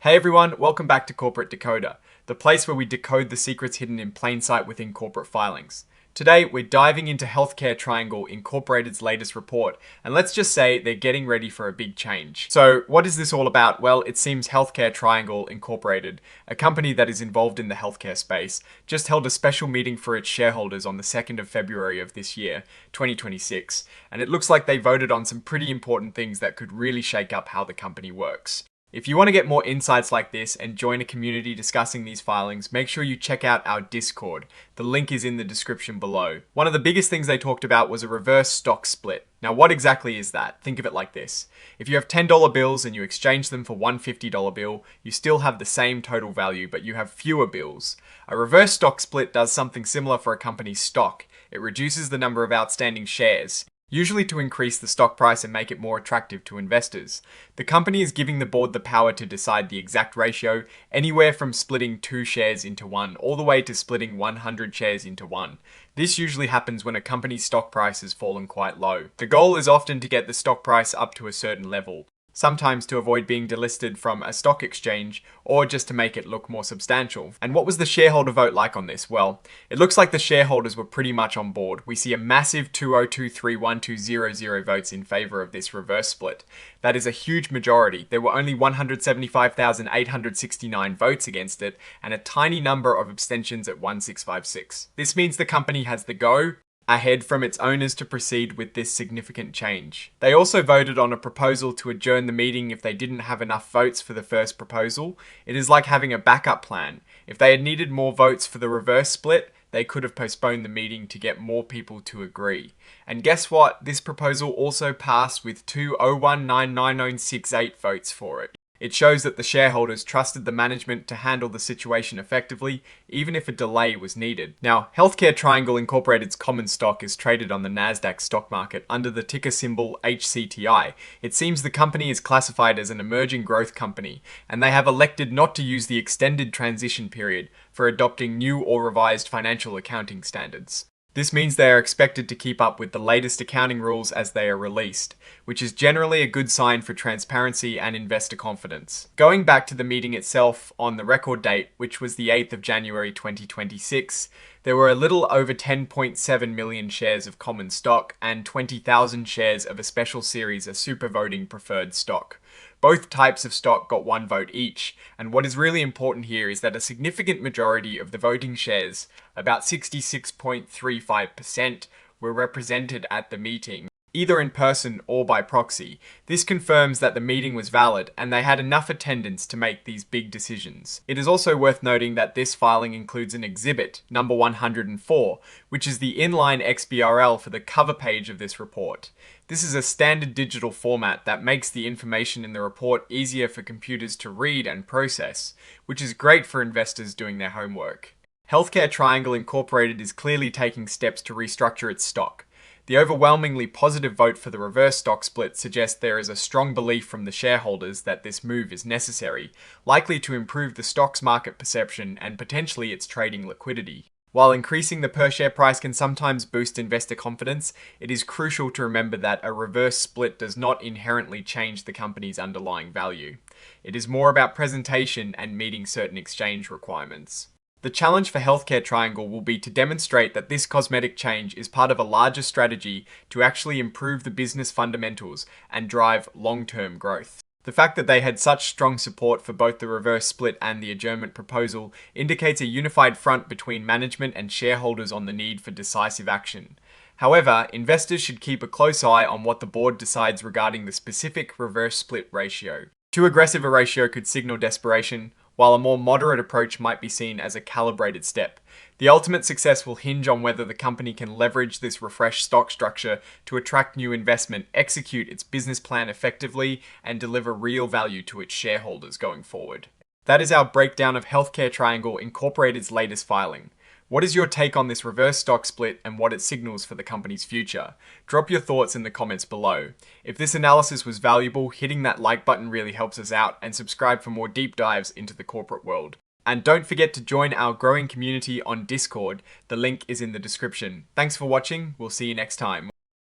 Hey everyone, welcome back to Corporate Decoder, the place where we decode the secrets hidden in plain sight within corporate filings. Today, we're diving into Healthcare Triangle Incorporated's latest report, and let's just say they're getting ready for a big change. So, what is this all about? Well, it seems Healthcare Triangle Incorporated, a company that is involved in the healthcare space, just held a special meeting for its shareholders on the 2nd of February of this year, 2026, and it looks like they voted on some pretty important things that could really shake up how the company works. If you want to get more insights like this and join a community discussing these filings, make sure you check out our Discord. The link is in the description below. One of the biggest things they talked about was a reverse stock split. Now, what exactly is that? Think of it like this. If you have $10 bills and you exchange them for one $50 bill, you still have the same total value, but you have fewer bills. A reverse stock split does something similar for a company's stock. It reduces the number of outstanding shares, usually to increase the stock price and make it more attractive to investors. The company is giving the board the power to decide the exact ratio, anywhere from splitting 2 shares into 1, all the way to splitting 100 shares into 1. This usually happens when a company's stock price has fallen quite low. The goal is often to get the stock price up to a certain level, sometimes to avoid being delisted from a stock exchange, or just to make it look more substantial. And what was the shareholder vote like on this? Well, it looks like the shareholders were pretty much on board. We see a massive 202,312,000 votes in favor of this reverse split. That is a huge majority. There were only 175,869 votes against it, and a tiny number of abstentions at 1656. This means the company has the go ahead from its owners to proceed with this significant change. They also voted on a proposal to adjourn the meeting if they didn't have enough votes for the first proposal. It is like having a backup plan. If they had needed more votes for the reverse split, they could have postponed the meeting to get more people to agree. And guess what? This proposal also passed with 201,99068 votes for it. It shows that the shareholders trusted the management to handle the situation effectively, even if a delay was needed. Now, Healthcare Triangle Incorporated's common stock is traded on the Nasdaq stock market under the ticker symbol HCTI. It seems the company is classified as an emerging growth company, and they have elected not to use the extended transition period for adopting new or revised financial accounting standards. This means they are expected to keep up with the latest accounting rules as they are released, which is generally a good sign for transparency and investor confidence. Going back to the meeting itself on the record date, which was the 8th of January 2026, there were a little over 10.7 million shares of common stock and 20,000 shares of a special series of super voting preferred stock. Both types of stock got 1 vote each, and what is really important here is that a significant majority of the voting shares, about 66.35%, were represented at the meeting, either in person or by proxy. This confirms that the meeting was valid and they had enough attendance to make these big decisions. It is also worth noting that this filing includes an exhibit, number 104, which is the inline XBRL for the cover page of this report. This is a standard digital format that makes the information in the report easier for computers to read and process, which is great for investors doing their homework. Healthcare Triangle Incorporated is clearly taking steps to restructure its stock. The overwhelmingly positive vote for the reverse stock split suggests there is a strong belief from the shareholders that this move is necessary, likely to improve the stock's market perception and potentially its trading liquidity. While increasing the per share price can sometimes boost investor confidence, it is crucial to remember that a reverse split does not inherently change the company's underlying value. It is more about presentation and meeting certain exchange requirements. The challenge for Healthcare Triangle will be to demonstrate that this cosmetic change is part of a larger strategy to actually improve the business fundamentals and drive long-term growth. The fact that they had such strong support for both the reverse split and the adjournment proposal indicates a unified front between management and shareholders on the need for decisive action. However, investors should keep a close eye on what the board decides regarding the specific reverse split ratio. Too aggressive a ratio could signal desperation, while a more moderate approach might be seen as a calibrated step. The ultimate success will hinge on whether the company can leverage this refreshed stock structure to attract new investment, execute its business plan effectively, and deliver real value to its shareholders going forward. That is our breakdown of Healthcare Triangle Incorporated's latest filing. What is your take on this reverse stock split and what it signals for the company's future? Drop your thoughts in the comments below. If this analysis was valuable, hitting that like button really helps us out, and subscribe for more deep dives into the corporate world. And don't forget to join our growing community on Discord. The link is in the description. Thanks for watching. We'll see you next time.